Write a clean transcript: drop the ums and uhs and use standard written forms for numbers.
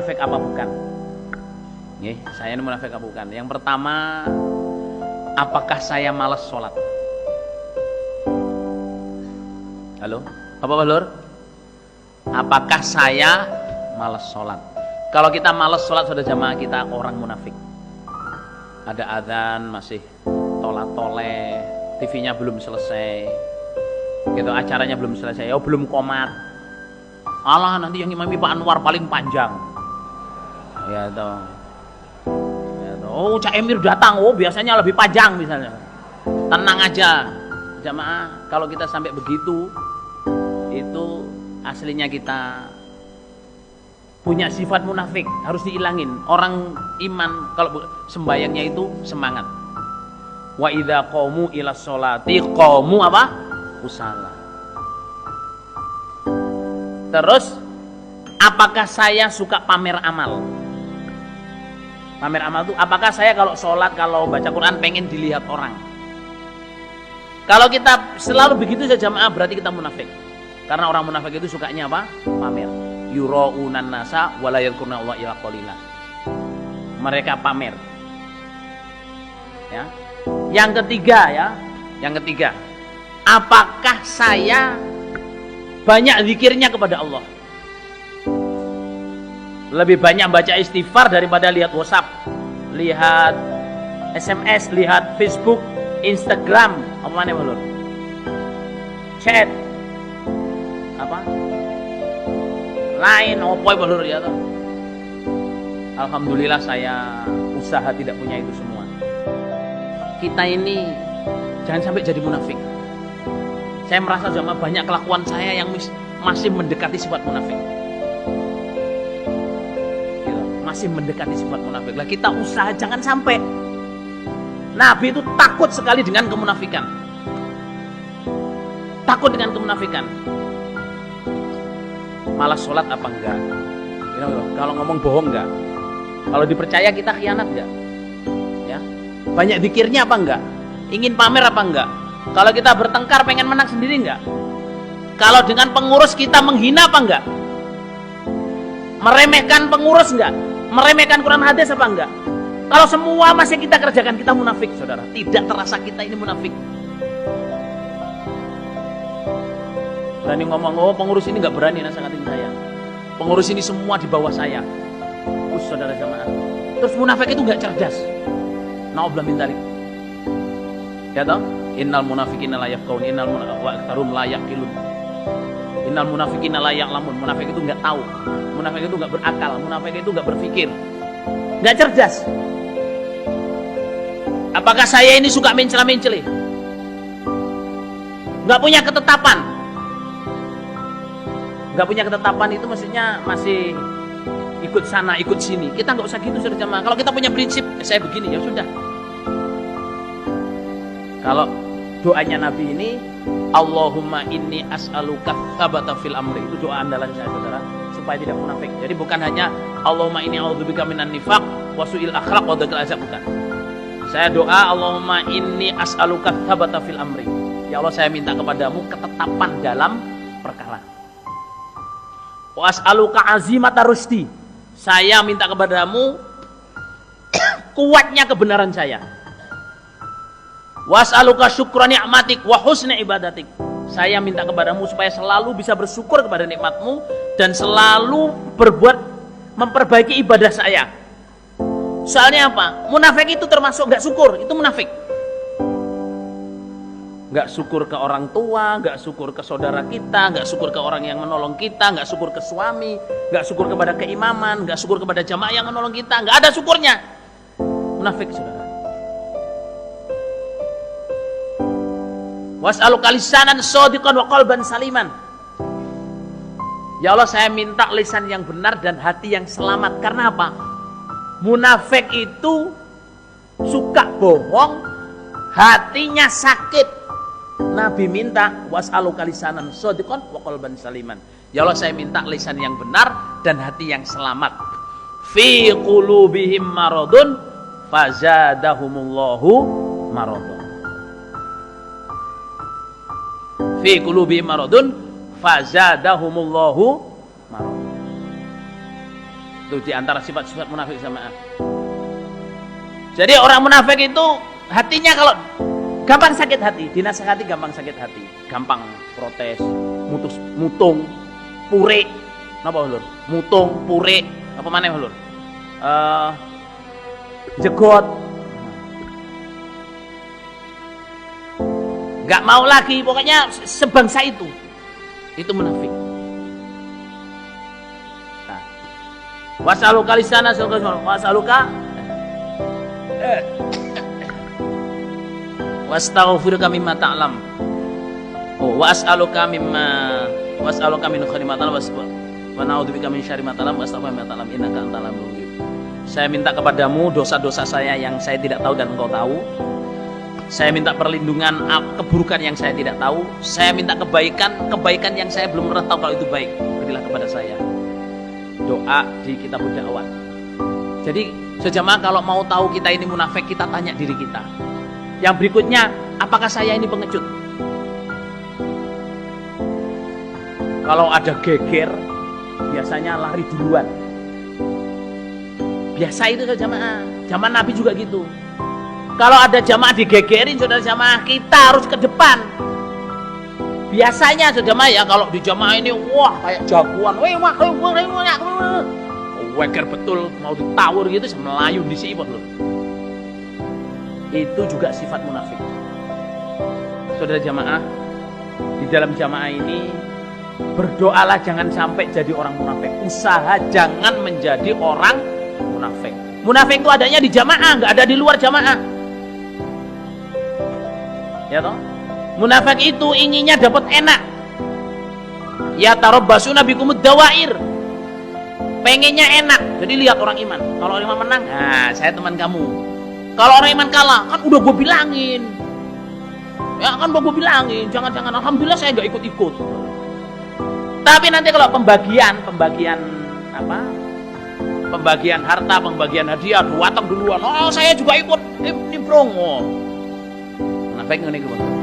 munafik apa bukan? Nggih, saya ini munafik apa bukan? Yang pertama, apakah saya malas sholat? Halo? Apa Lur? Apakah saya malas sholat? Kalau kita malas sholat, saudara jamaah, kita orang munafik. Ada adzan masih tolat-toleh, TV-nya belum selesai, gitu, acaranya belum selesai, oh belum komat. Alah, nanti yang imami Pak Anwar paling panjang. Ya toh. Oh, Cak Emir datang, oh biasanya lebih panjang misalnya. Tenang aja, jamaah. Kalau kita sampai begitu, itu aslinya kita punya sifat munafik, harus dihilangin. Orang iman kalau sembayangnya itu semangat. Wa idza qamu ila sholati qamu apa? Kusala. Terus, apakah saya suka pamer amal? Pamer amal itu, apakah saya kalau sholat, kalau baca Quran pengen dilihat orang? Kalau kita selalu begitu saja jamaah, berarti kita munafik. Karena orang munafik itu sukanya apa? Pamer. Yura'unan nasa wa la yadhkuruna Allah illa qalila. Mereka pamer. Ya. Yang ketiga, apakah saya banyak zikirnya kepada Allah? Lebih banyak baca istighfar daripada lihat WhatsApp, lihat SMS, lihat Facebook, Instagram, apa mana Lur? Chat, apa? Lain, apa Lur ya toh? Alhamdulillah saya usaha tidak punya itu semua. Kita ini jangan sampai jadi munafik. Saya merasa sama banyak kelakuan saya yang masih mendekati sifat munafik. Masih mendekati sifat munafik. Lah kita usaha jangan sampai. Nabi itu takut sekali dengan kemunafikan. Takut dengan kemunafikan. Malas sholat apa enggak? Kalau ngomong bohong enggak? Kalau dipercaya kita khianat enggak? Ya. Banyak zikirnya apa enggak? Ingin pamer apa enggak? Kalau kita bertengkar pengen menang sendiri enggak? Kalau dengan pengurus kita menghina apa enggak? Meremehkan pengurus enggak? Meremehkan Quran hadis apa enggak? Kalau semua masih kita kerjakan, kita munafik, saudara. Tidak terasa kita ini munafik. Berani ngomong, oh pengurus ini enggak berani nasehatin saya. Pengurus ini semua di bawah saya. Saudara jamaah. Terus munafik itu enggak cerdas. Na'udzubillah min dzalik. Ya toh? Innal munafiqina la yafqahun, innal munafiqina la yaqilun. Innal munafiqina la ya'lamun. Munafik itu enggak tahu. Munafik itu enggak berakal, munafik itu enggak berpikir. Enggak cerdas. Apakah saya ini suka mencela-mencela? Enggak punya ketetapan. Enggak punya ketetapan itu maksudnya masih ikut sana, ikut sini. Kita enggak usah gitu saudara jamaah. Kalau kita punya prinsip, saya begini ya sudah. Kalau doanya Nabi ini, Allahumma inni as'aluka tsabata fil amri, itu doa andalan saya saudara, supaya tidak munafik. Jadi bukan hanya Allahumma inni a'udzubika minan nifaq wa su'il akhlaq wa dzakal azab, bukan. Saya doa Allahumma inni as'aluka tsabata fil amri. Ya Allah, saya minta kepadamu ketetapan dalam perkara. Wa as'aluka azimata rusdi. Saya minta kepadamu kuatnya kebenaran saya. Was'aluka syukra ni'matik wa husna ibadatik. Saya minta kepadamu supaya selalu bisa bersyukur kepada nikmatmu dan selalu berbuat memperbaiki ibadah saya. Soalnya apa? Munafik itu termasuk gak syukur, itu munafik. Gak syukur ke orang tua, gak syukur ke saudara kita, gak syukur ke orang yang menolong kita, gak syukur ke suami, gak syukur kepada keimaman, gak syukur kepada jamaah yang menolong kita, gak ada syukurnya. Munafik saudara. Was'aluka lisanan shadiqan wa qalban saliman. Ya Allah, saya minta lisan yang benar dan hati yang selamat. Karena apa? Munafik itu suka bohong, hatinya sakit. Nabi minta was'aluka lisanan shadiqan wa qalban saliman. Ya Allah, saya minta lisan yang benar dan hati yang selamat. Fi qulubihim maradun fazadahumullahu maradun. Fi qulubihim maradun fazadahumullahu maradun. Itu di antara sifat-sifat munafik jamaah. Jadi orang munafik itu hatinya kalau gampang sakit hati, dinasehati gampang sakit hati, gampang protes, mutung, pure. Napa ulur? Mutung, pure, apa maneh ulur? Jegot. Enggak mau lagi, pokoknya sebangsa itu. Itu munafik. Nah. Was'aluka lisana, was'aluka wastaghfiruka mimma ta'lam. Oh, was'aluka min khairi ma ta'lam wa na'udzubika min syarri ma ta'lam wa astaghfiruka mimma ta'lam innaka antal alimul ghaib. Saya minta kepadamu dosa-dosa saya yang saya tidak tahu dan engkau tahu. Saya minta perlindungan keburukan yang saya tidak tahu. Saya minta kebaikan yang saya belum pernah tahu kalau itu baik. Berilah kepada saya. Doa di kitab dakwah. Jadi sejamaah kalau mau tahu kita ini munafik, kita tanya diri kita. Yang berikutnya, apakah saya ini pengecut? Kalau ada geger, biasanya lari duluan. Biasa itu jamaah. Zaman Nabi juga gitu. Kalau ada jamaah digegerin, saudara jamaah, kita harus ke depan. Biasanya jamaah ya, kalau di jamaah ini wah kayak jagoan, weker betul, mau ditawur gitu, melayun di sini loh. Itu juga sifat munafik. Saudara jamaah, di dalam jamaah ini berdoalah jangan sampai jadi orang munafik. Usaha jangan menjadi orang munafik. Munafik itu adanya di jamaah, nggak ada di luar jamaah. Ya toh? Munafik itu inginnya dapat enak. Ya tarabbasuna bikumud dawair. Pengennya enak. Jadi lihat orang iman. Kalau orang iman menang, nah saya teman kamu. Kalau orang iman kalah, kan udah gue bilangin. Ya kan udah gue bilangin, jangan-jangan alhamdulillah saya nggak ikut-ikut. Tapi nanti kalau pembagian apa? Pembagian harta, pembagian hadiah, datang duluan. Oh, saya juga ikut nimbrong. Munafik ngene iku, Bang.